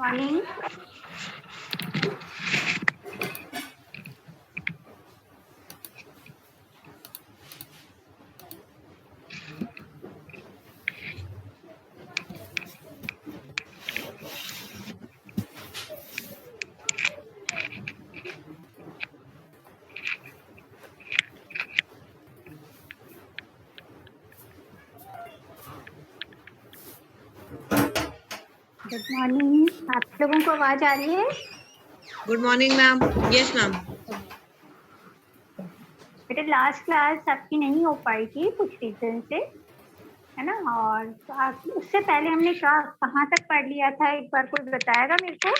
Morning. Good morning. आप लोगों को आवाज आ रही है? Good morning ma'am. Yes ma'am. बेटा लास्ट क्लास आपकी नहीं हो पाई थी कुछ रीजन से, है ना? और तो आप उससे पहले हमने कहाँ तक पढ़ लिया था, एक बार कोई बताएगा मेरे को?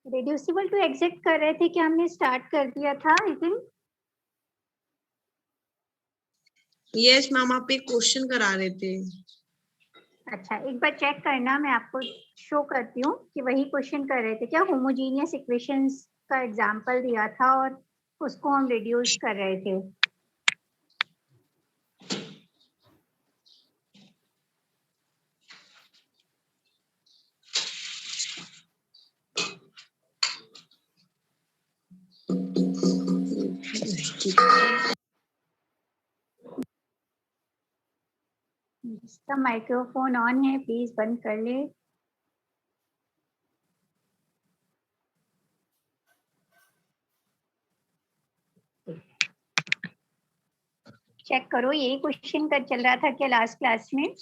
रिड्यूसिबल टू एग्जैक्ट कर रहे थे कि हमने स्टार्ट कर दिया था आई थिंक। यस मैम, आप एक क्वेश्चन करा रहे थे। अच्छा, एक बार चेक करना, मैं आपको शो करती हूँ कि वही क्वेश्चन कर रहे थे क्या। होमोजीनियस इक्वेशंस का एग्जांपल दिया था और उसको हम रिड्यूस कर रहे थे। जिसका माइक्रोफोन ऑन है प्लीज बंद कर ले। चेक करो, यही क्वेश्चन का चल रहा था क्या लास्ट क्लास में?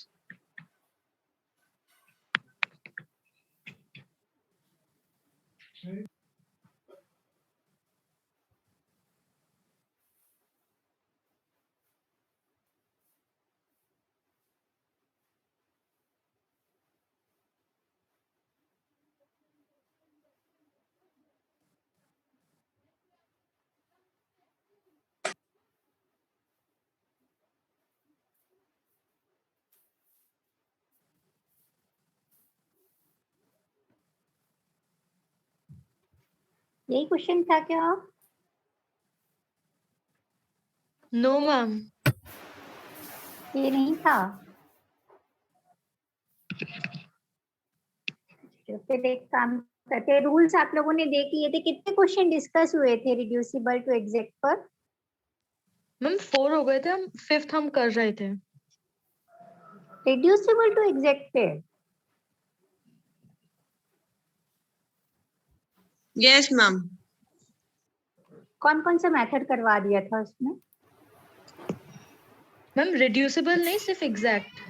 यही क्वेश्चन था क्या? नो मैम, ये नहीं था। तो फिर एक काम करते, रूल्स आप लोगों ने देख लिए थे। कितने क्वेश्चन डिस्कस हुए थे रिड्यूसिबल टू एग्जैक्ट पर? मैम 4 हो गए थे, हम 5th हम कर रहे थे। रिड्यूसिबल टू एग्जैक्ट पे? Yes ma'am. कौन कौन सा मेथड करवा दिया था उसमें? मैम रिड्यूसिबल नहीं, सिर्फ एग्जैक्ट।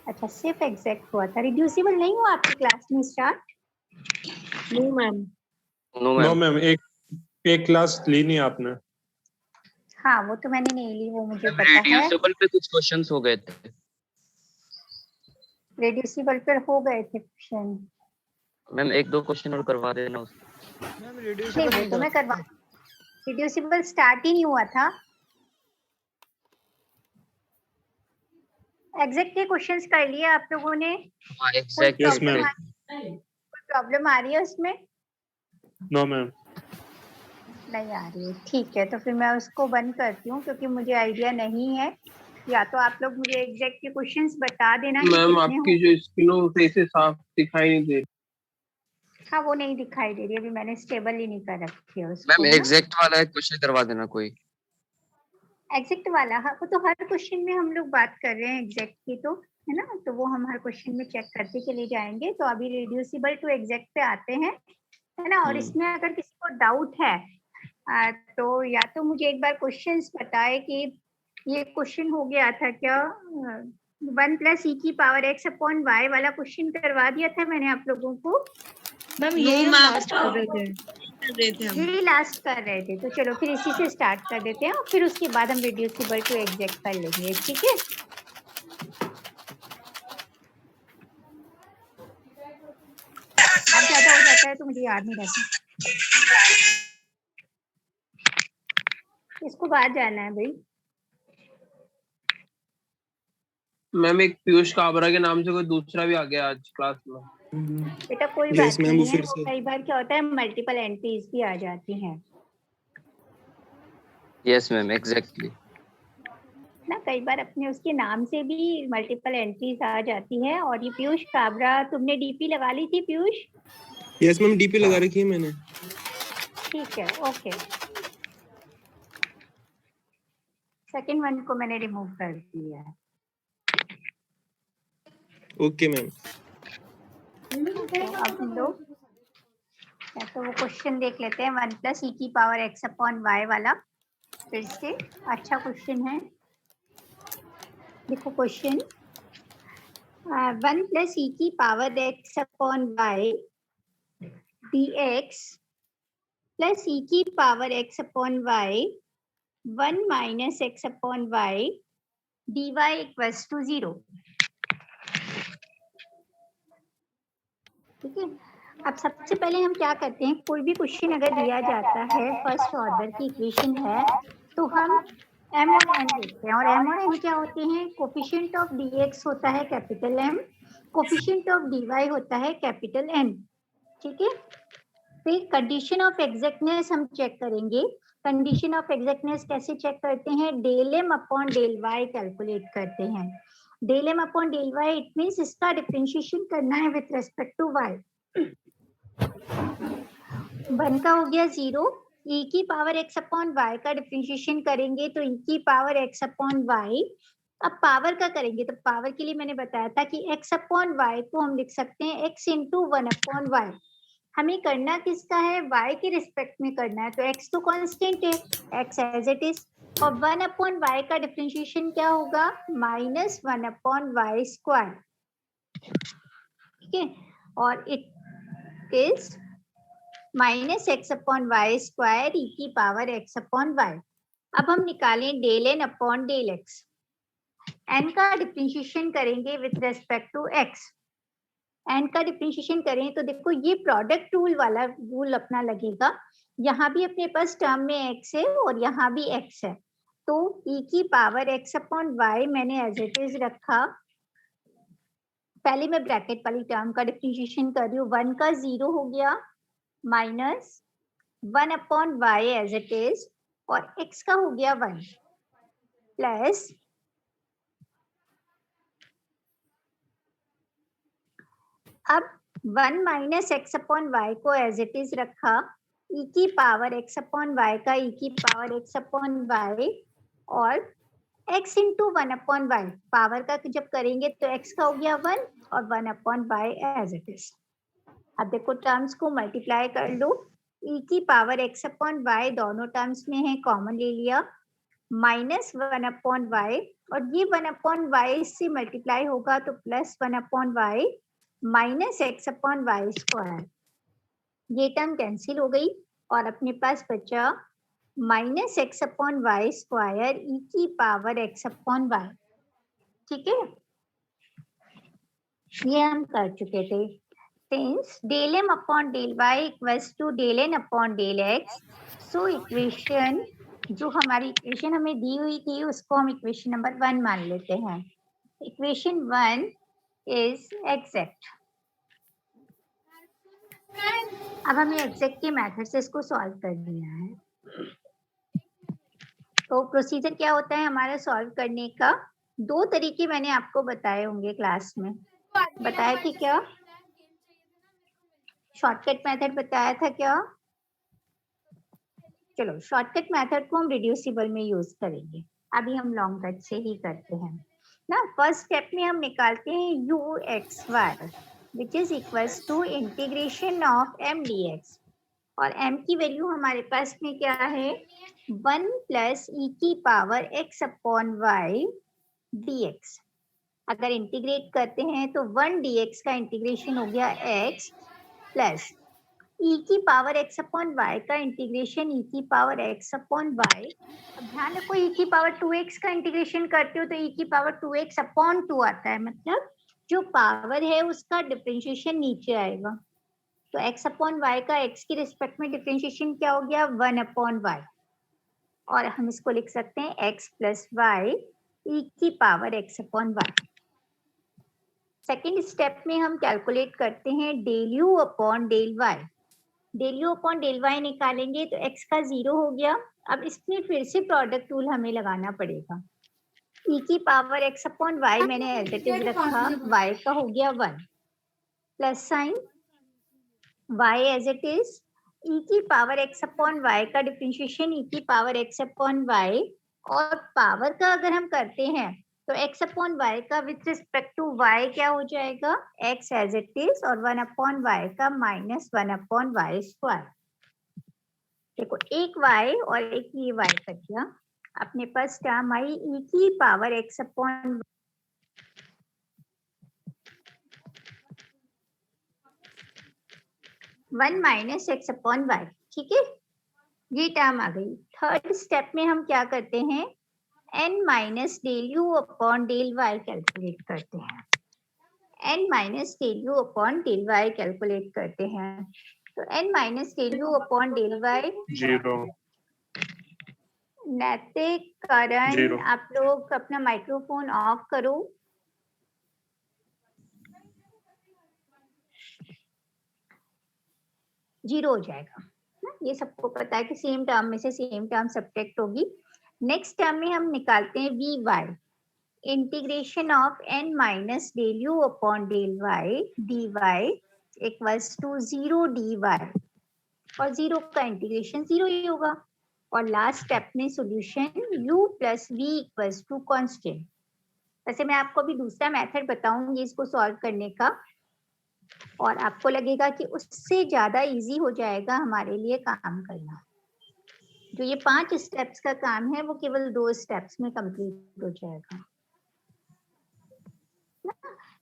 अच्छा, सिर्फ एग्जैक्ट हुआ था, रिड्यूसिबल नहीं हुआ आपकी क्लास में start? No ma'am. No ma'am, एक क्लास ली नहीं आपने। हाँ वो तो मैंने नहीं ली, वो मुझे पता है। रिड्यूसिबल पे कुछ क्वेश्चंस हो गए थे। रिड्यूसिबल पर हो गए थे क्वेश्चन। मैम एक दो क्वेश्चन और करवा देना उसको। मैम नहीं रिड्यूसिबल वो तो मैं करवा, रिड्यूसिबल स्टार्ट ही नहीं हुआ था। एग्जैक्ट के क्वेश्चंस कर लिए आप लोगों ने? हाँ एग्जैक्ट। Yes ma'am. कोई प्रॉब्लम आ रही है उसमें? No ma'am. नहीं आ रही है, ठीक है। तो फिर मैं उसको बंद करती हूँ क्योंकि मुझे आइडिया नहीं है। या तो आप लोग मुझे एग्जैक्ट के क्वेश्चंस बता देना कि मैम कितने आपकी हो। जो स्क्रीन सही से साफ दिखाई नहीं दे। हाँ वो नहीं दिखाई दे रही, अभी मैंने स्टेबल ही नहीं कर रखी है उसको, मैम है ना? एग्जैक्ट वाला एक क्वेश्चन करवा देना कोई। एग्जैक्ट वाला, हाँ वो तो हर क्वेश्चन में हम लोग बात कर रहे हैं एग्जैक्ट की, तो है ना? तो वो हम हर क्वेश्चन में चेक करते चले जाएंगे। तो अभी रिड्यूसिबल टू एग्जैक्ट पे आते हैं, है ना? और इसमें अगर किसी को डाउट है तो या तो मुझे एक बार क्वेश्चंस बताए कि ये क्वेश्चन हो गया था क्या, 1+e⁻x/y वाला क्वेश्चन करवा दिया था मैंने आप लोगों को। मैम नो यही हम मैम, लास्ट कर रहे थे। कर रहे थे हम। यही लास्ट कर रहे थे, तो चलो फिर इसी से स्टार्ट कर देते हैं और फिर उसके बाद हम रिड्यूसिबल टू एग्जैक्ट कर लेंगे, ठीक है? अब ज्यादा हो जाता है तो मुझे याद नहीं रहता। इसको बाहर जाना है भाई। मैम एक पीयूष काबरा के नाम से कोई दूसरा भी आ गया आज क्लास में। बेटा कोई यस बात मैम, नहीं वो है, फिर वो से। कई बार क्या होता है मल्टीपल एंट्रीज भी आ जाती हैं। Yes ma'am exactly. ना, कई बार अपने उसके नाम से भी मल्टीपल एंट्रीज आ जाती है। और ये पीयूष काबरा, तुमने डीपी लगा ली थी पीयूष? यस मैम, डीपी लगा रखी है मैंने। ठीक है, ओके। सेकंड वन को मैंने रिमूव कर दिया है। Okay ma'am. तो अब हम लोग या तो वो क्वेश्चन देख लेते हैं, 1 + e की पावर x अपॉन y वाला। फिर से अच्छा क्वेश्चन है, देखो क्वेश्चन। 1 + e की power x upon y dx plus e की power x upon y 1 - x upon y dy = 0। ठीक है, अब सबसे पहले हम क्या करते हैं, कोई भी क्वेश्चन अगर दिया जाता है, फर्स्ट ऑर्डर की इक्वेशन है, तो हम m और n देखते हैं। और m और n क्या होते हैं? कोफिशिएंट ऑफ dx होता है capital M, coefficient of dy होता है कैपिटल N। ठीक है, फिर कंडीशन ऑफ एग्जैक्टनेस हम चेक करेंगे। कंडीशन ऑफ एग्जैक्टनेस कैसे चेक करते हैं? del m upon del y calculate करते हैं। del m upon del y it means इसका डिफरेंशिएशन करना है विथ रेस्पेक्ट टू y। 1 का हो गया 0, e की पावर x अपॉन y का डिफरेंशिएशन करेंगे तो e की पावर x अपॉन y। अब पावर का करेंगे तो पावर के लिए मैंने बताया था कि x अपॉन y को हम लिख सकते हैं x इंटू 1 अपॉन y। हमें करना किसका है? y के रिस्पेक्ट में करना है, तो x तो कांस्टेंट है, x एज इट इज। और 1 अपॉन y का डिफरेंशिएशन क्या होगा? -1 अपॉन y स्क्वायर। ठीक है, और it is -x upon y square e की पावर x अपॉन y। अब हम निकालें del n upon del x। n का डिफरेंशिएशन करेंगे with respect to x। n का डिफरेंशिएशन करें तो देखो ये प्रोडक्ट रूल वाला रूल अपना लगेगा। यहाँ भी अपने पास टर्म में x है और यहाँ भी x है, तो e की पावर x अपॉन y मैंने एज इट इज रखा। पहले मैं ब्रैकेट वाली टर्म का डिफरेंशिएशन कर रही हूँ। 1 का 0 हो गया, -1 upon y as it is, और x का हो गया 1 प्लस अब 1 - x अपॉन y को एज इट इज रखा। e की पावर x अपॉन y का e की पावर x अपॉन y और x into 1 upon y। Power का जब करेंगे तो x का हो गया 1 और 1 upon y as it is. अब देखो टर्म्स को मल्टीप्लाई कर लो। e की पावर x अपॉन y दोनों टर्म्स में है, कॉमन ले लिया, -1 अपॉन y, और ये 1 अपॉन y से मल्टीप्लाई होगा तो +1 upon y -x upon y square. ये टर्म कैंसिल हो गई और अपने पास बचा -x upon y square e की पावर x अपॉन y। ठीक है, ये हम कर चुके थे। Since del m upon del y equals to del n upon del x, so equation जो हमारी इक्वेशन हमें दी हुई थी उसको हम इक्वेशन नंबर 1 मान लेते हैं। Equation 1 is exact. अब हमें एग्जैक्ट के मेथड से इसको सॉल्व करना है। तो प्रोसीजर क्या होता है हमारा सॉल्व करने का? 2 तरीके मैंने आपको बताए होंगे क्लास में। बताया कि क्या? शॉर्टकट मेथड बताया था क्या? चलो शॉर्टकट मेथड को हम रिड्यूसिबल में यूज करेंगे। अभी हम लॉन्ग कट से ही करते हैं ना। फर्स्ट स्टेप में हम निकालते हैं u(x(y) which is equals to integration of m dx, और m की वैल्यू हमारे पास में क्या है? 1 + e की power x upon y dx। अगर इंटीग्रेट करते हैं तो 1 dx का इंटीग्रेशन हो गया x प्लस e की पावर x अपॉन y का इंटीग्रेशन e की पावर x अपॉन y। अब ध्यान रखो e की पावर 2x का इंटीग्रेशन करते हो तो e की पावर 2x अपॉन 2 आता है, मतलब जो पावर है उसका डिफरेंशिएशन नीचे आएगा। तो x अपॉन y का x की रिस्पेक्ट में डिफरेंशिएशन क्या हो गया? 1 अपॉन y, और हम इसको लिख सकते हैं x प्लस y e की power x upon y। Second step में हम कैलकुलेट करते हैं del u upon del y। del u upon del y निकालेंगे तो x का 0 हो गया। अब इसमें फिर से प्रोडक्ट रूल हमें लगाना पड़ेगा। e की पावर x अपॉन y मैंने एज इट इज रखा, y का हो गया 1 plus sine y as it is e की पावर x अपॉन y का डिफरेंशिएशन e की पावर x अपॉन y, और पावर का अगर हम करते हैं तो x अपॉन y का विथ रिस्पेक्ट टू y क्या हो जाएगा, x एज इट इज, और 1 अपॉन y का माइनस 1 अपॉन y स्क्वायर। देखो एक y और एक ये y कट गया, अपने पास टर्म आई e की power x upon 1 minus x upon y, ठीक है, ये टर्म आ गई। थर्ड स्टेप में हम क्या करते हैं, n minus del u upon del y calculate करते हैं, n minus del u upon del y calculate करते हैं। तो n minus del u upon del y 0 Naitik, करण, 0 आप लोग अपना माइक्रोफोन ऑफ करो। जीरो हो जाएगा ना, ये सबको पता है कि सेम टर्म में से सेम टर्म सब्ट्रैक्ट होगी। नेक्स्ट टर्म में हम निकालते हैं v y, integration of n minus del u upon del y d y equals to 0 d y, और 0 का इंटीग्रेशन 0 ही होगा। और लास्ट स्टेप में solution u plus v equals to constant. वैसे मैं आपको अभी दूसरा मेथड बताऊंगी इसको सॉल्व करने का, और आपको लगेगा कि उससे ज्यादा इजी हो जाएगा हमारे लिए काम करना। जो ये 5 स्टेप्स का काम है वो केवल 2 स्टेप्स में कंप्लीट हो जाएगा ना?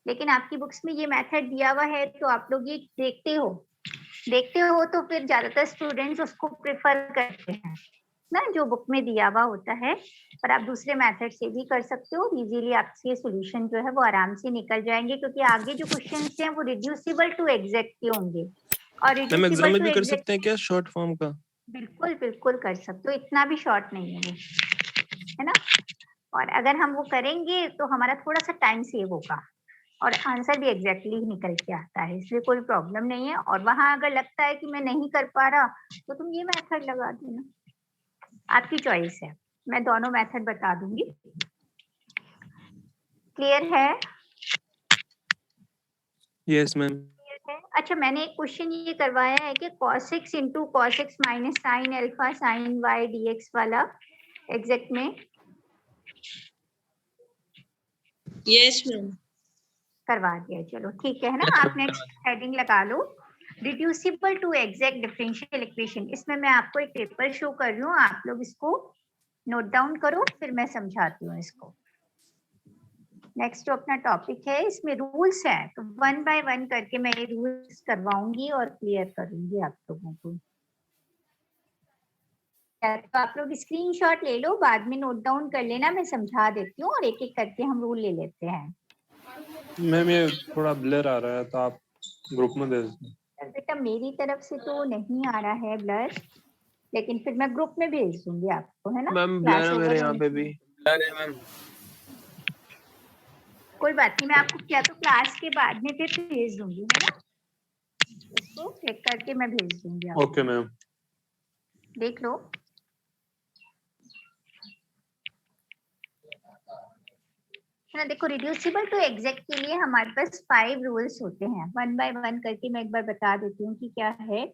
लेकिन आपकी बुक्स में ये मेथड दिया हुआ है तो आप लोग ये देखते हो तो फिर ज्यादातर स्टूडेंट्स उसको प्रेफर करते हैं ना, जो बुक में दिया हुआ होता है। पर आप दूसरे मेथड से भी कर सकते हो, इजीली आपके सॉल्यूशन जो है वो आराम से निकल जाएंगे, क्योंकि आगे जो क्वेश्चंस हैं वो रिड्यूसिबल टू एग्जैक्ट के होंगे। और मैम एग्जाम रिड्यूसिबल में टू भी कर एग्जैक्ट सकते हैं क्या शॉर्ट फॉर्म का? बिल्कुल बिल्कुल कर सकते हो, इतना भी शॉर्ट नहीं है वो, है ना। और अगर हम वो करेंगे तो हमारा थोड़ा सा टाइम सेव होगा और आंसर भी एग्जैक्टली निकल के आता है, इसलिए कोई प्रॉब्लम नहीं है। और वहां अगर लगता है कि मैं नहीं कर पा रहा तो तुम ये मेथड लगा देना, आपकी चॉइस है, मैं दोनों मेथड बता दूंगी। क्लियर है? Yes ma'am. अच्छा, मैंने एक क्वेश्चन ये करवाया है कि cos x into cos x minus sine alpha sign y dx वाला एग्जैक्ट में यस मैम। करवा दिया, चलो ठीक है ना। आप नेक्स्ट हेडिंग लगा लो, reducible to exact differential equation. इसमें मैं आपको एक पेपर शो कर रही हूँ, आप लोग इसको नोट डाउन करो, फिर मैं समझाती हूँ इसको। नेक्स्ट जो अपना टॉपिक है इसमें रूल्स है, तो 1 बाय 1 करके मैं ये रूल्स करवाऊंगी और क्लियर करूंगी आप लोगों को। तो आप लोग स्क्रीनशॉट ले लो, बाद में नोट डाउन कर लेना, मैं समझा देती हूँ और एक एक करके हम रूल ले लेते हैं। मैम ये थोड़ा ब्लर आ रहा है तो आप ग्रुप में दे दीजिए। बेटा मेरी तरफ से तो नहीं आ रहा है ब्लर, लेकिन फिर मैं ग्रुप में भेज दूंगी आपको, है ना। मैम ब्लर है मेरे यहाँ पे भी। ब्लर है मैम। कोई बात नहीं, मैं आपको क्या तो क्लास के बाद में फिर भेज दूंगी, है ना, इसको क्लिक करके मैं भेज दूंगी आपको, ओके मैम। देख लो। ना देखो, रिड्यूसिबल टू एग्जैक्ट के लिए हमारे पास 5 रूल्स होते हैं। 1 बाय 1 करके मैं एक बार बता देती हूँ कि क्या है,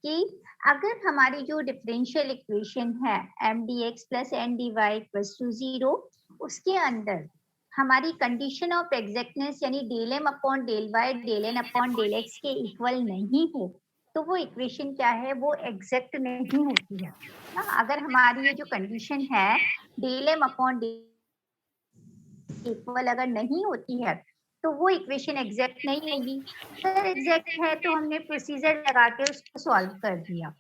कि अगर हमारी जो डिफरेंशियल इक्वेशन है m dx plus n dy equals to 0, उसके अंदर हमारी कंडीशन ऑफ एग्जैक्टनेस यानी del m upon del y del n upon del x के इक्वल नहीं हो तो वो इक्वेशन क्या है, वो एग्जैक्ट नहीं होती है ना। अगर हमारी ये जो कंडीशन है डेल m अपॉन इक्वल अगर नहीं होती है तो वो इक्वेशन एग्जैक्ट नहीं होगी। अगर एग्जैक्ट है तो हमने प्रोसीजर लगा के उसको सॉल्व कर दिया।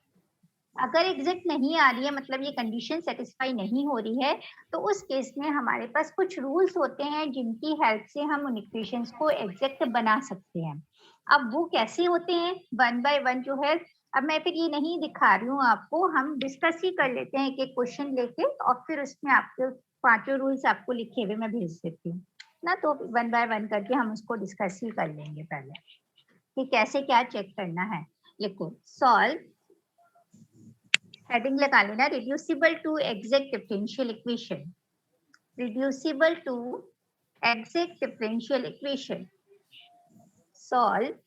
अगर एग्जैक्ट नहीं आ रही है, मतलब ये कंडीशन सेटिस्फाई नहीं हो रही है, तो उस केस में हमारे पास कुछ रूल्स होते हैं जिनकी हेल्प से हम उन इक्वेशंस को एग्जैक्ट बना सकते हैं। अब वो कैसे होते हैं, 1 बाय 1 जो है, अब मैं फिर ये नहीं दिखा रही हूँ आपको, हम डिस्कस ही कर लेते हैं एक एक क्वेश्चन लेके, और फिर उसमें आपके 5 रूल्स आपको लिखे हुए मैं भेज देती हूँ ना। तो 1 बाय 1 करके हम उसको डिस्कस ही कर लेंगे पहले कि कैसे क्या चेक करना है। लिखो सॉल्व, हेडिंग लगा लेना, reducible to exact differential equation. reducible to exact differential equation. Solve.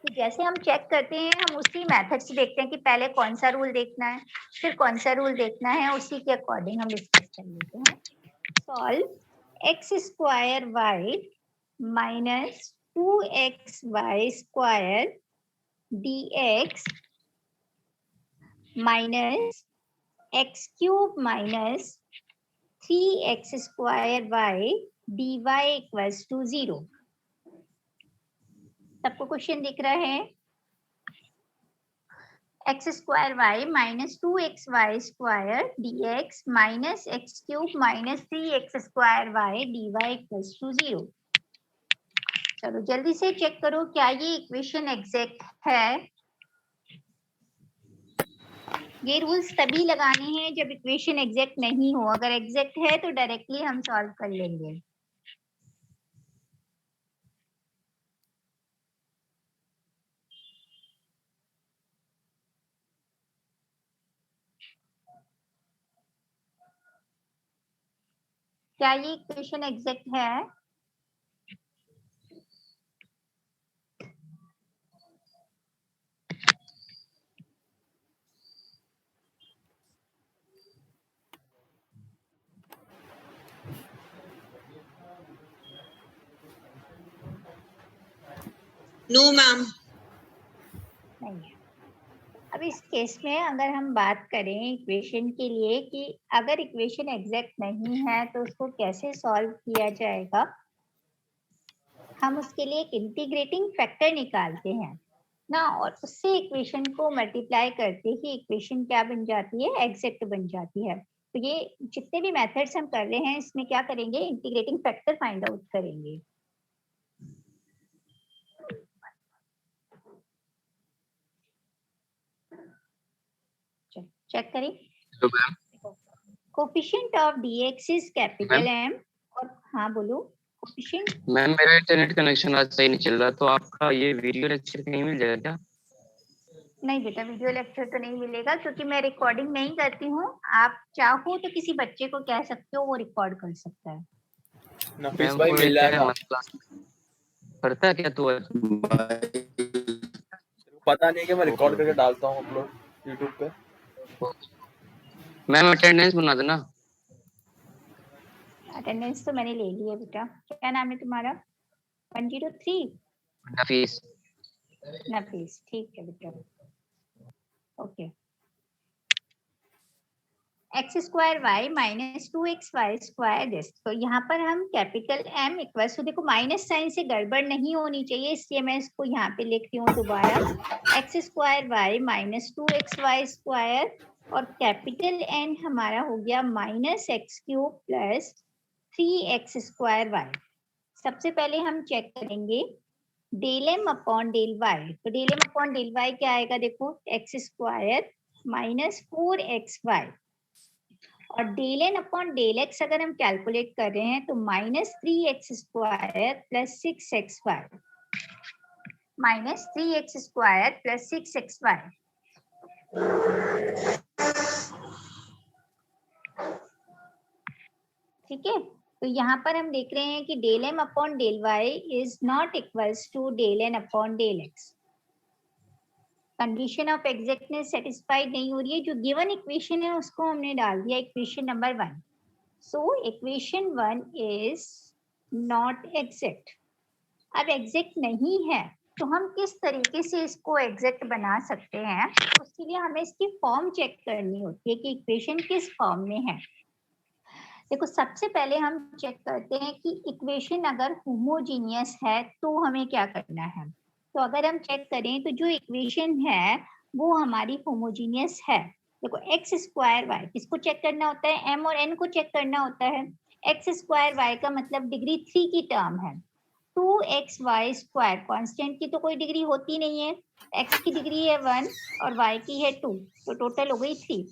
तो जैसे हम चेक करते हैं, हम उसी मेथड से देखते हैं कि पहले कौन सा रूल देखना है, फिर कौन सा रूल देखना है, उसी के अकॉर्डिंग हम डिस्कस कर लेते हैं. Solve x square y minus 2xy square dx minus x cube minus 3x square y dy equals to 0. सबको क्वेश्चन दिख रहा है? x square y minus 2xy square dx minus x cube minus 3x square y dy equals to 0. चलो जल्दी से check करो क्या ये इक्वेशन एग्जैक्ट है. ये रूल्स तभी लगाने हैं जब इक्वेशन एग्जैक्ट नहीं हो. अगर एग्जैक्ट है तो डायरेक्टली हम सॉल्व कर लेंगे. क्या ये इक्वेशन एग्जैक्ट है? No ma'am. नहीं है. अब इस केस में अगर हम बात करें इक्वेशन के लिए कि अगर इक्वेशन एग्जैक्ट नहीं है तो उसको कैसे सॉल्व किया जाएगा, हम उसके लिए एक इंटीग्रेटिंग फैक्टर निकालते हैं ना, और उससे इक्वेशन को मल्टीप्लाई करते ही इक्वेशन क्या बन जाती है? एग्जैक्ट बन जाती है. तो ये जितने भी मेथड्स हम कर रहे हैं इसमें क्या करेंगे? इंटीग्रेटिंग फैक्टर फाइंड आउट करेंगे. चेक करें. तो ma'am coefficient of dx is capital M. और हाँ बोलो. कोफिशिएंट. मैम मेरा इंटरनेट कनेक्शन आज सही नहीं चल रहा, तो आपका ये वीडियो लेक्चर कहीं मिल जाएगा क्या? नहीं बेटा, वीडियो लेक्चर तो नहीं मिलेगा क्योंकि मैं रिकॉर्डिंग नहीं करती हूँ. आप चाहो तो किसी बच्चे को कह सकते हो, वो रिकॉर्ड कर सकता है. नफीस मैम भाई वो मिल क्या है जाएगा. हमारी क्लास में पढ़ता है क्या तू? पता नहीं कि मैं रिकॉर्ड करके डालता हूँ अपलोड यूट्यूब पे. मैम अटेंडेंस बना देना. अटेंडेंस तो मैंने ले ली है बेटा. क्या नाम है तुम्हारा? 103 नफीस. नफीस. ठीक है बेटा. Okay. X square y minus 2xy square this. तो यहाँ पर हम कैपिटल M इक्वल्स टू, देखो माइनस साइन से गड़बड़ नहीं होनी चाहिए, इसलिए मैं इसको यहाँ पे लिखती हूँ दोबारा. X square y minus 2xy square और कैपिटल N हमारा हो गया minus x cube plus 3x square y. सबसे पहले हम चेक करेंगे del m upon del y. तो del m upon del y क्या आएगा? देखो x स्क्वायर माइनस 4xy और del n upon del x अगर हम कैलकुलेट कर रहे हैं तो minus 3x square plus 6xy. Minus 3x square plus 6xy. ठीक है. तो यहाँ पर हम देख रहे हैं कि del m upon del y is not equals to del n upon del x. Condition of exactness satisfied नहीं हो रही है. जो गिवन इक्वेशन है उसको हमने डाल दिया equation number 1. So equation 1 is not exact. अब एग्जैक्ट नहीं है तो हम किस तरीके से इसको एग्जैक्ट बना सकते हैं? उसके लिए हमें इसकी फॉर्म चेक करनी होती है कि इक्वेशन किस फॉर्म में है. देखो सबसे पहले हम चेक करते हैं कि इक्वेशन अगर होमोजीनियस है तो हमें क्या करना है. तो अगर हम चेक करें तो जो इक्वेशन है वो हमारी होमोजीनियस है. देखो एक्स स्क्वायर वाई किसको चेक करना होता है? m और n को चेक करना होता है. एक्स स्क्वायर वाई का मतलब डिग्री 3 की टर्म है. 2xy स्क्वायर कांस्टेंट की तो कोई डिग्री होती नहीं है. x की डिग्री है 1 और y की है 2, तो टोटल हो गई 3.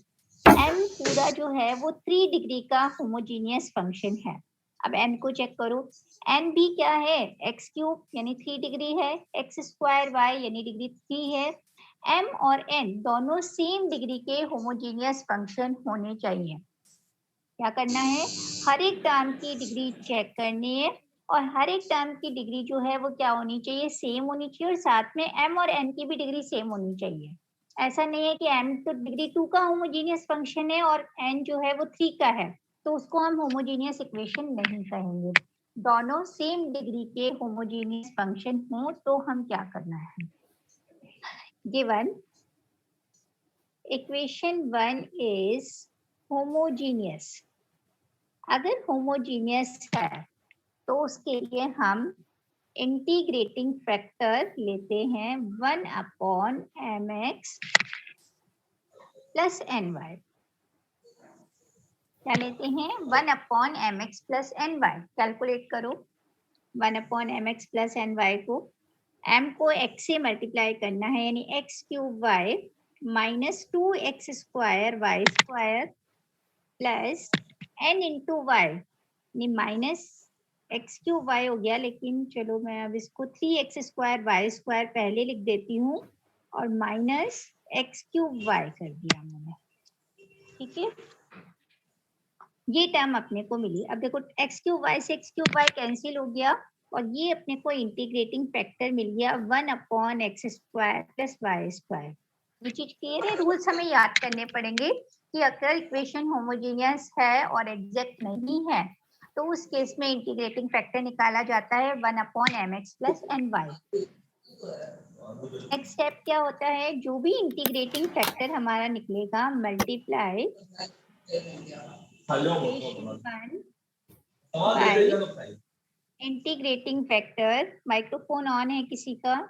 m पूरा जो है वो 3 डिग्री का होमोजीनियस फंक्शन है. अब n को चेक करो. n भी क्या है? x क्यूब यानी 3 डिग्री है. x स्क्वायर y यानी डिग्री 3 है. m और n दोनों सेम डिग्री के होमोजीनियस फंक्शन होने चाहिए. क्या करना है, हर एक टर्म की डिग्री चेक करनी है और हर एक टर्म की डिग्री जो है वो क्या होनी चाहिए, सेम होनी चाहिए और साथ में m और n की भी डिग्री सेम होनी चाहिए। ऐसा नहीं है कि m तो डिग्री 2 का होमोजीनियस फंक्शन है और n जो है वो 3 का है, तो उसको हम होमोजीनियस इक्वेशन नहीं कहेंगे। दोनों सेम डिग्री के होमोजीनियस फंक्शन हो तो हम क्या करना है, गिवन इक्वेशन 1 इज होमोजीनियस। अगर होमोजीनियस है तो उसके लिए हम इंटीग्रेटिंग फैक्टर लेते हैं 1/mx प्लस ny। क्या लेते हैं, 1/mx प्लस ny। कैलकुलेट करो 1/mx प्लस ny को, m को x से मल्टीप्लाई करना है यानी x cube y minus 2x square y square plus n into y यानी माइनस एक्स क्यूब वाई हो गया, लेकिन चलो मैं अब इसको 3x स्क्वायर वाई स्क्वायर पहले लिख देती हूँ और माइनस एक्स क्यूब वाई कर दिया मैंने। ठीक है, ये टर्म अपने को मिली। अब देखो एक्स क्यूब वाई से एक्स क्यूब वाई कैंसिल हो गया और ये अपने को इंटीग्रेटिंग फैक्टर मिल गया 1/x square plus y square. ये चीज क्लियर है, रूल्स हमें याद करने पड़ेंगे कि अगर इक्वेशन होमोजेनियस है और एग्जैक्ट नहीं है तो उस केस में इंटीग्रेटिंग फैक्टर निकाला जाता है 1/mx plus ny। Next step क्या होता है, जो भी इंटीग्रेटिंग फैक्टर हमारा निकलेगा multiply integrating factor. Microphone on है किसी का,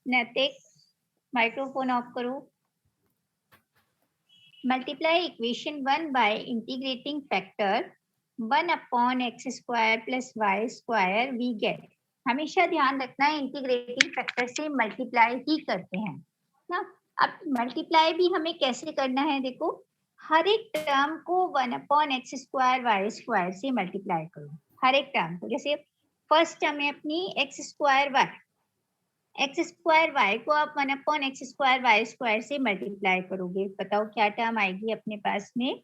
नैतिक माइक्रोफोन ऑफ करो। Multiply equation 1 by integrating factor 1/x square plus y square we get. हमेशा ध्यान रखना है इंटीग्रेटिंग फैक्टर से मल्टीप्लाई ही करते हैं ना। अब मल्टीप्लाई भी हमें कैसे करना है, देखो हर एक टर्म को 1/x स्क्वायर वाई स्क्वायर से मल्टीप्लाई करो, हर एक टर्म को। जैसे फर्स्ट टर्म है अपनी x square y, x square y को आप 1/x स्क्वायर वाई स्क्वायर से मल्टीप्लाई करोगे, बताओ क्या टर्म आएगी अपने पास में,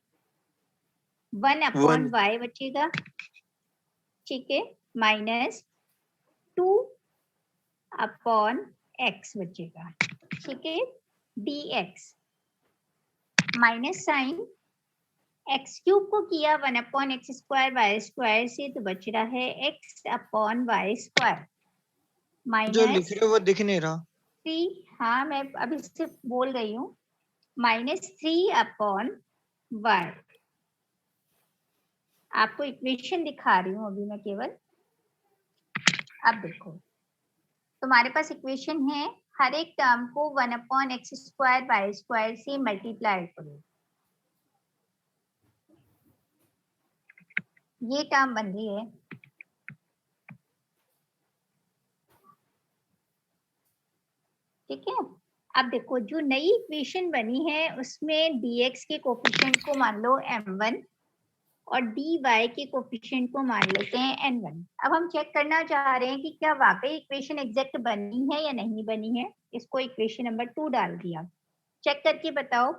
1/y बचेगा। ठीक है, माइनस 2/x बचेगा। ठीक है, dx minus sign x cube को किया 1/x स्क्वायर वाई स्क्वायर से तो बच रहा है x/y स्क्वायर माइनस जो लिख रहे हो वो दिख नहीं रहा। 3, हाँ मैं अभी सिर्फ बोल रही हूँ, माइनस 3/y। आपको इक्वेशन दिखा रही हूँ अभी मैं केवल। अब देखो तुम्हारे पास इक्वेशन है, हर एक टर्म को 1/x स्क्वायर वाई स्क्वायर से मल्टीप्लाई करो। ये टर्म बन रही है, ठीक है। अब देखो जो नई इक्वेशन बनी है उसमें dx के कोफिशिएंट को मान लो m1 और dy के कोफिशिएंट को मान लेते हैं n1। अब हम चेक करना चाह रहे हैं कि क्या वाकई इक्वेशन एग्जैक्ट बनी है या नहीं बनी है। इसको इक्वेशन नंबर 2 डाल दिया, चेक करके बताओ।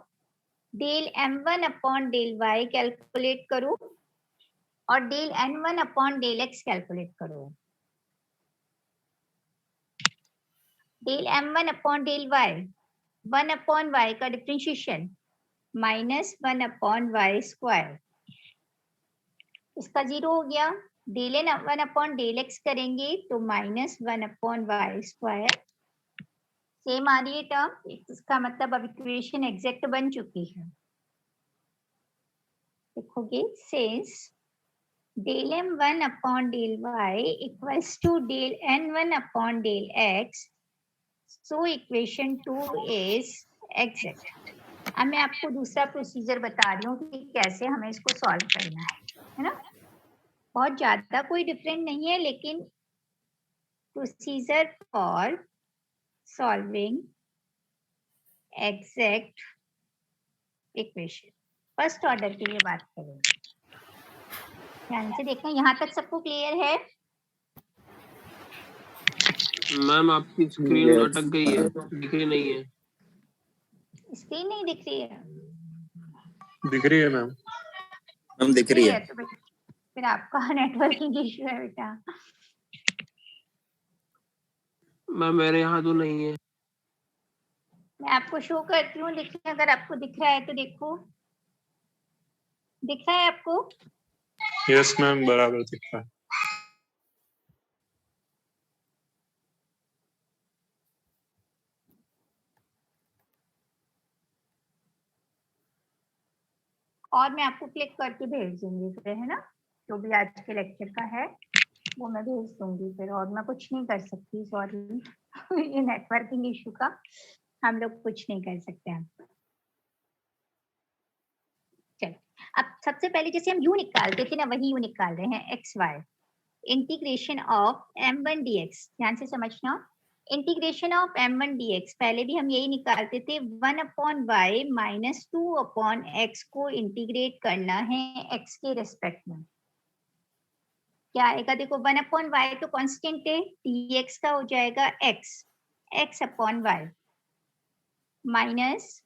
Del m1 upon del y calculate करो और del n1 upon del x calculate करो। Del m1 upon del y, 1/y का डिफरेंशिएशन माइनस 1/y स्क्वायर, इसका 0 हो गया। Del n1 upon del x करेंगे तो माइनस 1/y स्क्वायर, सेम आ रही है टर्म। इसका मतलब अब इक्वेशन एग्जैक्ट बन चुकी है। देखोगे since del m1 upon del y equals to del n1 upon del x, so equation 2 is exact. अब मैं आपको दूसरा प्रोसीजर बता रही हूँ कि कैसे हमें इसको सॉल्व करना है ना। बहुत ज्यादा कोई डिफरेंट नहीं है, लेकिन procedure for solving exact equation, first order की ये बात करेंगे। ध्यान से देखना, यहाँ तक सबको क्लियर है? मैम आपकी स्क्रीन अटक गई है, दिख रही नहीं है। स्क्रीन नहीं दिख रही है? दिख रही है मैम। मैम दिख रही है। तो फिर आपका नेटवर्किंग इश्यू है बेटा। मैम मेरे यहाँ तो नहीं है। मैं आपको शो करती हूँ, देखिए अगर आपको दिख रहा है तो देखो, दिख रहा है आपको? यस मैम, बराबर दिख रहा है। और मैं आपको क्लिक करके भेज दूंगी फिर, है ना, जो भी आज के लेक्चर का है वो मैं भेज दूंगी फिर, और मैं कुछ नहीं कर सकती, सॉरी। ये नेटवर्किंग इशू का हम लोग कुछ नहीं कर सकते हैं। चलो, अब सबसे पहले जैसे हम यू निकालते थे ना, वही यू निकाल रहे हैं, x y integration of m1 dx। ध्यान से समझना, इंटीग्रेशन ऑफ m1 dx पहले भी हम यही निकालते थे, 1/y माइनस 2/x को इंटीग्रेट करना है x के रेस्पेक्ट में। क्या आएगा देखो, 1/y तो कांस्टेंट है, dx का हो जाएगा x/y minus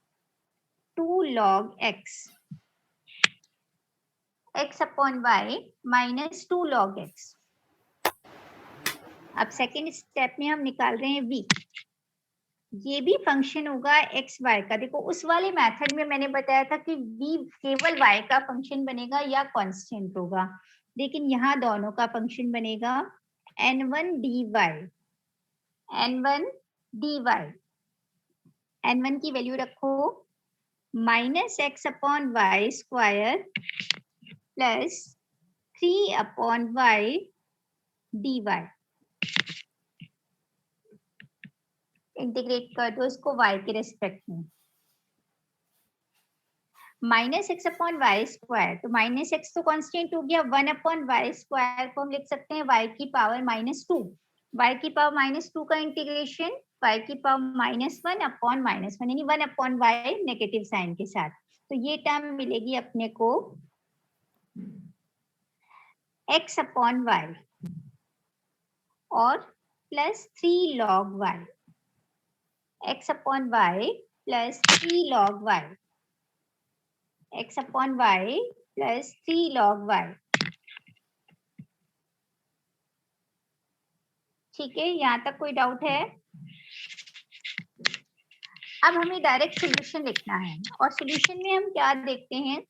2 log x/y minus 2 log x। अब सेकेंड स्टेप में हम निकाल रहे हैं v। ये भी फंक्शन होगा एक्स वाई का। देखो उस वाले मेथड में मैंने बताया था कि v केवल y का फंक्शन बनेगा या कांस्टेंट होगा, लेकिन यहाँ दोनों का फंक्शन बनेगा n1 dy। n1 dy, n1 की वैल्यू रखो minus x/y square plus 3/y dy। Integrate कर दो इसको y के रेस्पेक्ट में। माइनस x/y स्क्वायर, तो माइनस x तो कांस्टेंट हो गया, 1/y स्क्वायर को हम लिख सकते हैं y की पावर -2। y की पावर -2 का इंटीग्रेशन y की पावर -1/-1 यानी 1/y नेगेटिव साइन के साथ। तो ये टर्म मिलेगी अपने को x/y और plus 3 log y, x/y plus 3 log y, x/y plus 3 log y। ठीक है, यहाँ तक कोई डाउट है? अब हमें डायरेक्ट सॉल्यूशन लिखना है, और सॉल्यूशन में हम क्या देखते हैं,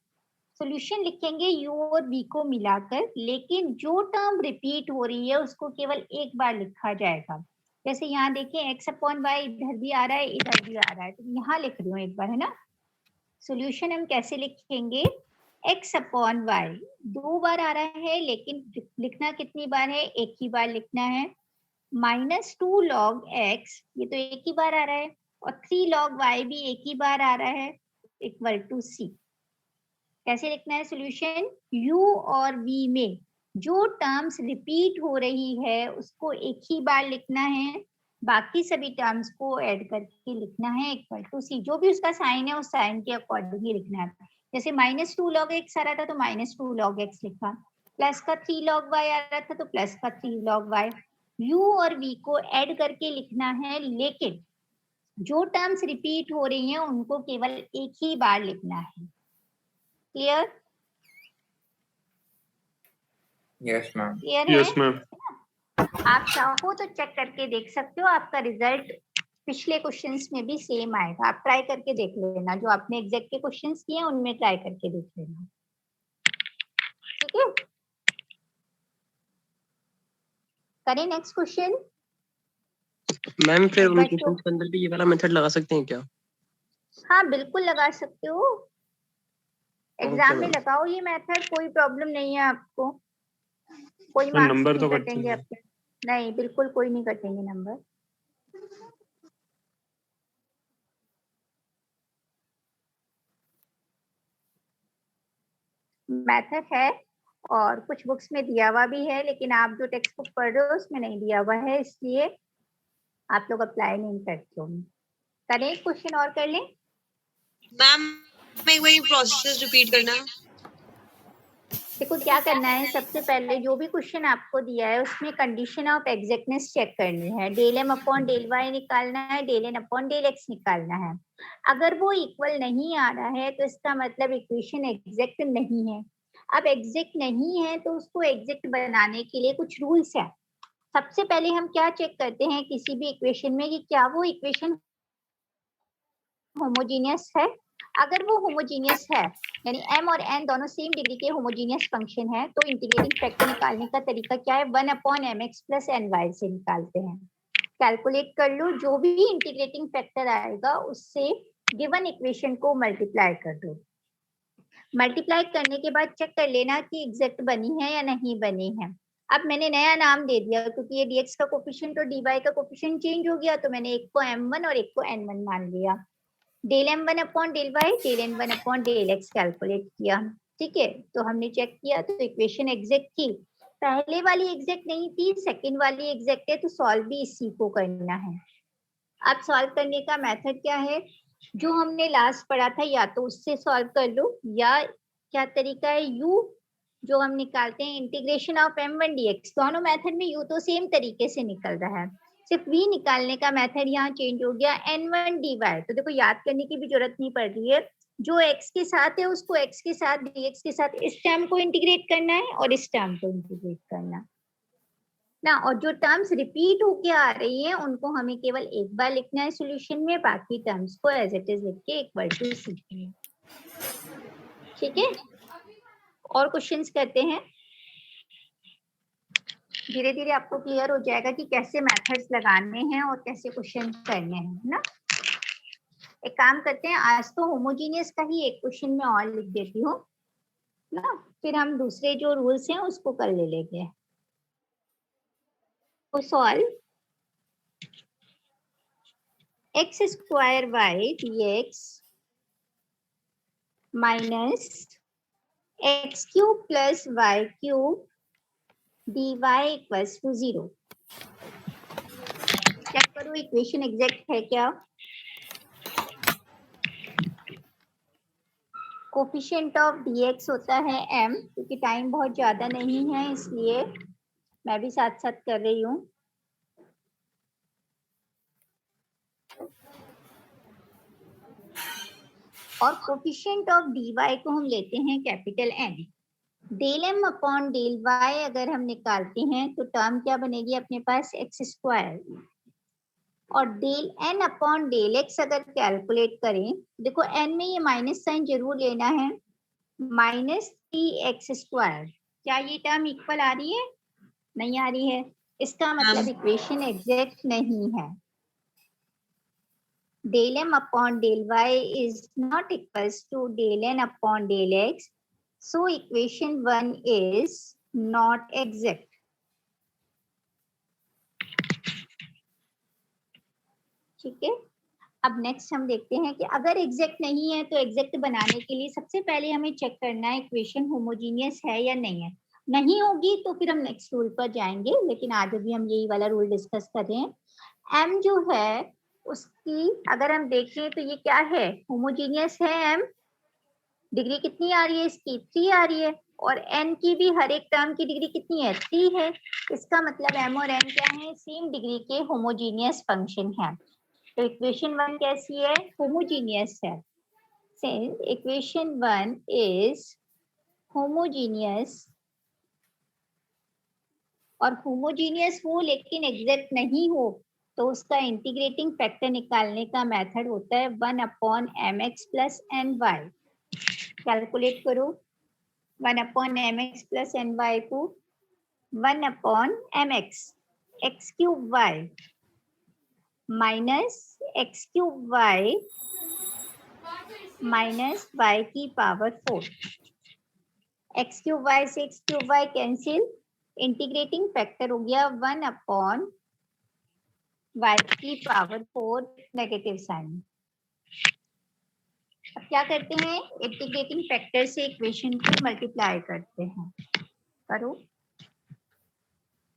सॉल्यूशन लिखेंगे u और v को मिलाकर, लेकिन जो टर्म रिपीट हो रही है उसको केवल एक बार लिखा जाएगा। जैसे यहाँ देखिए x/y इधर भी आ रहा है, इधर भी आ रहा है, तो यहाँ लिख रही हूँ एक बार, है ना। सॉल्यूशन हम कैसे लिखेंगे, x/y 2 बार आ रहा है, लेकिन लिखना कितनी बार है, एक ही बार लिखना है, -2 log x, ये तो एक ही बार आ रहा है, और 3 log y भी एक ही बार आ रहा है, इक्वल टू c। कैसे लिखना है सॉल्यूशन, u और v में जो टर्म्स रिपीट हो रही है उसको एक ही बार लिखना है, बाकी सभी टर्म्स को ऐड करके लिखना है इक्वल टू c। जो भी उसका साइन है उस साइन के अकॉर्डिंग ही लिखना है। जैसे -2 log x आ रहा था तो -2 log x लिखा, प्लस का 3 log y आ रहा था तो प्लस का 3 log y। u और v को ऐड करके लिखना है, लेकिन जो टर्म्स रिपीट हो रही हैं उनको केवल एक ही बार लिखना है। क्लियर? Yes ma'am. क्लियर है? Yes ma'am. आप चाहो तो चेक करके देख सकते हो, आपका रिजल्ट पिछले क्वेश्चंस में भी सेम आएगा। आप ट्राई करके देख लेना, जो आपने एग्जैक्ट के क्वेश्चंस किए हैं उनमें ट्राई करके देख लेना। ठीक है, करें नेक्स्ट क्वेश्चन। मैम फिर एक उन बार क्वेश्चन के अंदर भी ये वाला मेथड लगा सकते हैं क्या? हाँ बिल्कुल लगा सकते हो, एग्जाम में मैम। लगाओ ये मेथड, कोई प्रॉब्लम नहीं है आपको, कोई मार्क्स नंबर नहीं तो कटते कटेंगे हैं। आपके, नहीं बिल्कुल कोई नहीं कटेंगे नंबर। मेथड है और कुछ बुक्स में दिया हुआ भी है, लेकिन आप जो टेक्स्ट बुक पढ़ रहे हो उसमें नहीं दिया हुआ है, इसलिए आप लोग अप्लाई नहीं करते हो। करें क्वेश्चन और कर लें। मैम एक बार प्रोसेस रिपीट करना। देखो क्या करना है, सबसे पहले जो भी क्वेश्चन आपको दिया है उसमें कंडीशन ऑफ एग्जैक्टनेस चेक करनी है। del m upon del y निकालना है, del n upon del x निकालना है। अगर वो इक्वल नहीं आ रहा है तो इसका मतलब इक्वेशन एग्जैक्ट नहीं है। अब एग्जैक्ट नहीं है तो उसको एग्जैक्ट बनाने के लिए कुछ रूल्स है। सबसे पहले हम क्या चेक करते हैं किसी भी इक्वेशन में कि क्या वो इक्वेशन होमोजीनियस है। अगर वो होमोजीनियस है यानी m और n दोनों सेम डिग्री के होमोजीनियस फंक्शन है तो इंटीग्रेटिंग फैक्टर निकालने का तरीका क्या है, 1/mx + ny से निकालते हैं। कैलकुलेट कर लो, जो भी इंटीग्रेटिंग फैक्टर आएगा उससे गिवन इक्वेशन को मल्टीप्लाई कर दो। मल्टीप्लाई करने के बाद चेक कर लेना कि एग्जैक्ट बनी है या नहीं बनी है। अब मैंने नया नाम दे दिया क्योंकि ये dx का कोफिशिएंट और dy का कोफिशिएंट चेंज हो गया, तो मैंने एक को m1 और एक को n1 मान लिया। Del m1/del y del n1/del x calculate किया। ठीक है, तो हमने चेक किया तो इक्वेशन एग्जैक्ट थी। पहले वाली एग्जैक्ट नहीं थी, सेकंड वाली एग्जैक्ट है, तो सॉल्व भी इसी को करना है। अब सॉल्व करने का मेथड क्या है, जो हमने लास्ट पढ़ा था या तो उससे सॉल्व कर लो, या क्या तरीका है, u जो हम निकालते हैं इंटीग्रेशन ऑफ m1 dx, दोनों मेथड में u तो सेम तरीके से निकल रहा है, सिर्फ v निकालने का मेथड यहाँ चेंज हो गया n1 dy। तो देखो याद करने की भी जरूरत नहीं पड़ रही है, जो x के साथ है उसको x के साथ dx के साथ इस टर्म को इंटीग्रेट करना है और इस टर्म को इंटीग्रेट करना ना, और जो टर्म्स रिपीट होके आ रही है उनको हमें केवल एक बार लिखना है सॉल्यूशन में, बाकी टर्म्स को एज इट इज लिख के इक्वल टू सीखना है। ठीक है, और क्वेश्चंस करते हैं, धीरे धीरे आपको क्लियर हो जाएगा कि कैसे मेथड्स लगाने हैं और कैसे क्वेश्चन करने हैं ना। एक काम करते हैं, आज तो होमोजीनियस का ही एक क्वेश्चन में और लिख देती हूँ ना, फिर हम दूसरे जो रूल्स हैं उसको कर ले लेंगे। तो solve x² y dx minus x³ + y³ dy = 0। Check करो इक्वेशन एग्जैक्ट है क्या। कोफिशिएंट ऑफ dx होता है m, क्योंकि टाइम बहुत ज्यादा नहीं है इसलिए मैं भी साथ साथ कर रही हूँ। और कोफिशिएंट ऑफ dy को हम लेते हैं capital N। Del m/del y अगर हम निकालते हैं तो टर्म क्या बनेगी अपने पास, x²। और डेल n/del x अगर कैलकुलेट करें, देखो n में ये माइनस साइन जरूर लेना है, -3x²। क्या ये टर्म इक्वल आ रही है, नहीं आ रही है, इसका मतलब इक्वेशन एग्जैक्ट नहीं है। del m/del y is not equals to del n/del x, so equation 1 is not exact। ठीक है, अब नेक्स्ट हम देखते हैं कि अगर एग्जैक्ट नहीं है तो एग्जैक्ट बनाने के लिए सबसे पहले हमें चेक करना है इक्वेशन होमोजीनियस है या नहीं है। नहीं होगी तो फिर हम नेक्स्ट रूल पर जाएंगे, लेकिन आज अभी हम यही वाला रूल डिस्कस कर रहे हैं। m जो है उसकी अगर हम देखें तो ये क्या है, होमोजीनियस है। m डिग्री कितनी आ रही है इसकी, 3 आ रही है, और n की भी हर एक टर्म की डिग्री कितनी है, 3 है। इसका मतलब m और n क्या है, सेम डिग्री के होमोजीनियस फंक्शन है। तो इक्वेशन 1 कैसी है, होमोजीनियस है। सिंस इक्वेशन 1 इज होमोजीनियस, और होमोजीनियस हो लेकिन एग्जैक्ट नहीं हो तो उसका इंटीग्रेटिंग फैक्टर निकालने का मेथड होता है 1/mx + ny। कैलकुलेट करो 1/mx + ny को 1/mx x³ y minus x³ y minus y⁴। x³ y से x³ y cancel, integrating factor हो गया 1/y⁴ नेगेटिव साइन। अब क्या करते हैं, इंटीग्रेटिंग फैक्टर से इक्वेशन को मल्टीप्लाई करते हैं। करो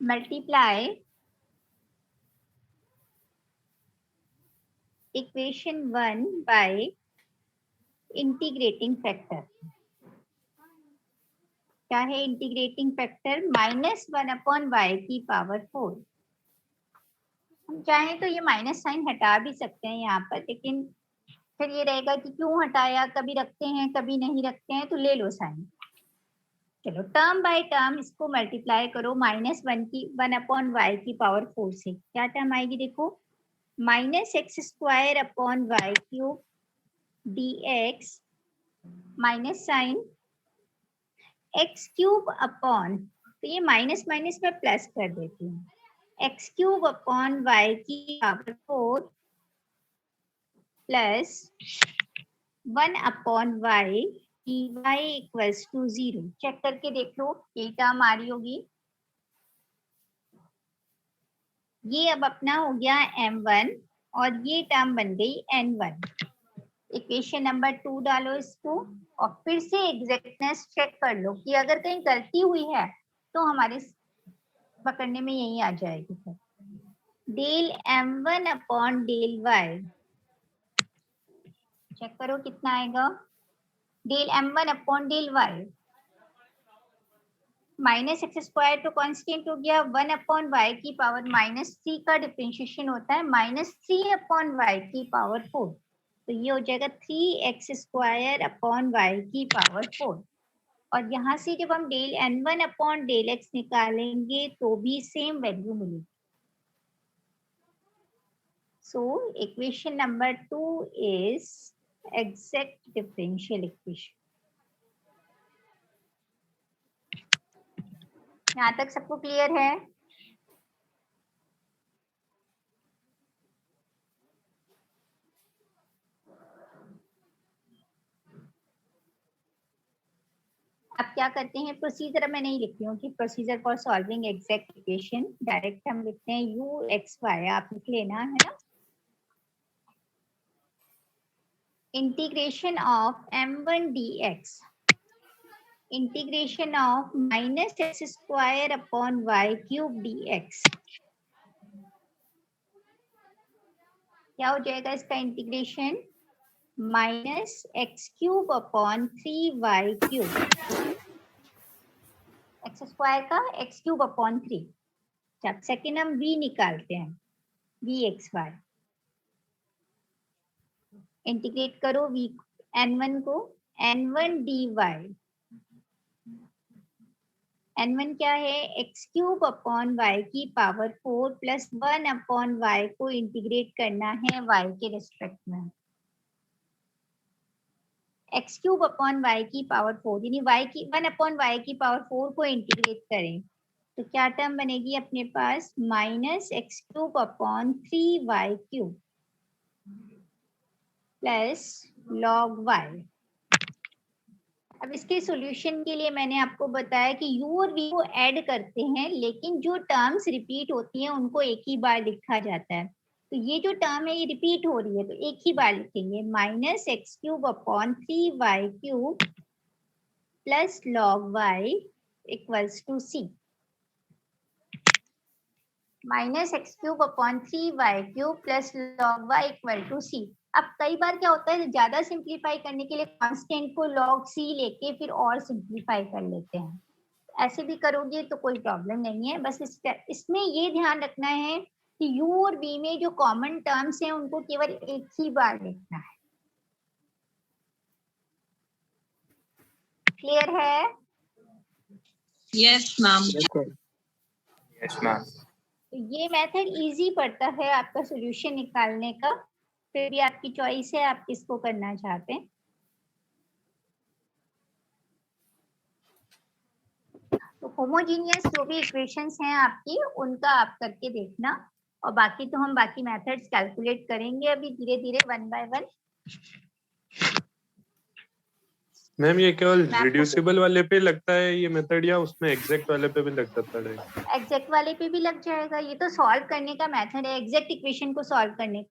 multiply equation 1 by integrating factor. क्या है इंटीग्रेटिंग फैक्टर, -1/y⁴। हम चाहें तो ये माइनस साइन हटा भी सकते हैं यहाँ पर, लेकिन फिर ये रहेगा कि क्यों हटाया, कभी रखते हैं कभी नहीं रखते हैं, तो ले लो साइन। चलो टर्म बाय टर्म इसको मल्टीप्लाई करो, -1/y की पावर 4 से क्या टर्म आएगी देखो, -x² upon y cube dx minus sign x³ upon, तो ये माइनस माइनस में प्लस कर देती हूँ, x³ अपॉन y की power 4 plus 1 upon y dy equals to 0। Check करके देख लो, ये टर्म आ रही होगी, ये अब अपना हो गया m1 और ये टर्म बन गई n1। इक्वेशन नंबर 2 डालो इसको और फिर से एग्जैक्टनेस चेक कर लो कि अगर कहीं गलती हुई है तो हमारे पकड़ने में यही आ जाएगी। फिर del m1 upon del y, check करो कितना आएगा, del m1 upon del y, -x² तो कांस्टेंट हो गया, 1 अपॉन y की पावर -3 का डिफरेंशिएशन होता है -3 अपॉन y की पावर 4, तो ये हो जाएगा 3x² अपॉन y की पावर 4। और यहाँ से जब हम del n1 upon del x निकालेंगे तो भी सेम वैल्यू मिलेगी। So equation number 2 is exact differential equation। यहाँ तक सबको क्लियर है? अब क्या करते हैं, प्रोसीजर मैं नहीं लिखती हूँ कि procedure for solving exact equation, direct हम लिखते हैं u(x,y), आप लिख लेना है ना। Integration of m1 dx, integration of -x² upon y cube dx, क्या हो जाएगा इसका integration, -x³ upon 3y cube, x² का x³ अपॉन 3। जब सेकेंड हम v निकालते हैं, vxy, इंटीग्रेट करो v n1 को, n1 dy, n1 क्या है, x³ अपॉन y की पावर 4 प्लस 1 अपॉन y को इंटीग्रेट करना है y के रिस्पेक्ट में, x³ अपॉन y की पावर 4 यानी y की 1 अपॉन y की पावर 4 को इंटीग्रेट करें तो क्या टर्म बनेगी अपने पास, -x³ upon 3y cube plus log y। अब इसके सॉल्यूशन के लिए मैंने आपको बताया कि u और v को ऐड करते हैं, लेकिन जो टर्म्स रिपीट होती हैं उनको एक ही बार लिखा जाता है। तो ये जो टर्म है ये रिपीट हो रही है तो एक ही बार लिखेंगे, -x³ upon 3y cube plus log y equals to c, -x³ upon 3y cube plus log y equal to c। अब कई बार क्या होता है, ज्यादा सिंप्लीफाई करने के लिए कांस्टेंट को log c लेके फिर और सिंप्लीफाई कर लेते हैं, ऐसे भी करोगे तो कोई प्रॉब्लम नहीं है। बस इसमें ये ध्यान रखना है कि u और v में जो कॉमन टर्म्स हैं उनको केवल एक ही बार लिखना है। क्लियर है? Yes ma'am. Yes ma'am. तो ये मेथड इजी पड़ता है आपका सॉल्यूशन निकालने का, फिर भी आपकी चॉइस है आप किसको करना चाहते हैं। तो होमोजीनियस जो भी इक्वेशंस हैं आपकी उनका आप करके देखना, और बाकी तो हम बाकी मेथड्स कैलकुलेट करेंगे अभी धीरे धीरे 1 बाय 1। मैम ये केवल रिड्यूसिबल वाले पे लगता है ये मेथड या उसमें एग्जैक्ट वाले पे भी लग जाता है? एग्जैक्ट वाले पे भी लग जाएगा, ये तो सॉल्व करने का मेथड है, एग्जैक्ट इक्वेशन को सॉल्व करने